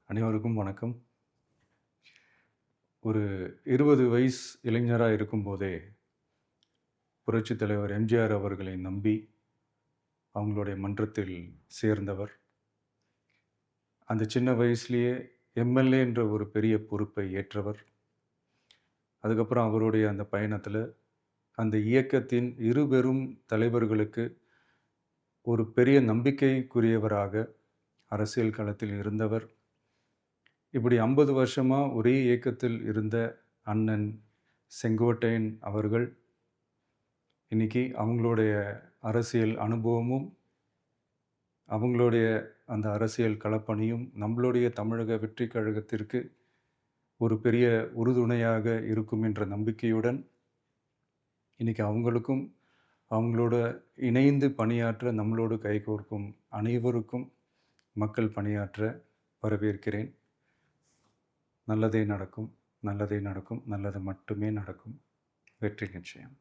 அனைவருக்கும் வணக்கம். ஒரு 20 வயசு இளைஞரா இருக்கும்போதே, புரட்சித் தலைவர் எம்ஜிஆர் அவர்களை நம்பி, அவங்களுடைய மன்றத்தில் சேர்ந்தவர். அந்த சின்ன வயசுலயே எம்எல்ஏ என்ற ஒரு பெரிய பொறுப்பை ஏற்றவர். அதுக்கப்புறம் அவருடைய அந்த பயணத்தில, அந்த இயக்கத்தின் இருபெரும் தலைவர்களுக்கு ஒரு பெரிய நம்பிக்கைக்குரியவராக அரசியல் களத்தில் இருந்தவர். இப்படி 50 வருஷமா ஒரே இயக்கத்தில் இருந்த அண்ணன் செங்கோட்டையன் அவர்கள், இன்னைக்கு அவங்களுடைய அரசியல் அனுபவமும், அவங்களுடைய அந்த அரசியல் களப்பணியும் நம்மளுடைய தமிழக வெற்றிக் கழகத்திற்கு ஒரு பெரிய உறுதுணையாக இருக்கும் என்ற நம்பிக்கையுடன், இன்னைக்கு அவங்களுக்கும், அவங்களோட இணைந்து பணியாற்ற நம்மளோடு கைகோர்க்கும் அனைவருக்கும் மக்கள் பணியாற்ற வரவேற்கிறேன். நல்லதே நடக்கும், நல்லதே நடக்கும், நல்லது மட்டுமே நடக்கும். வெற்றி நிச்சயம்.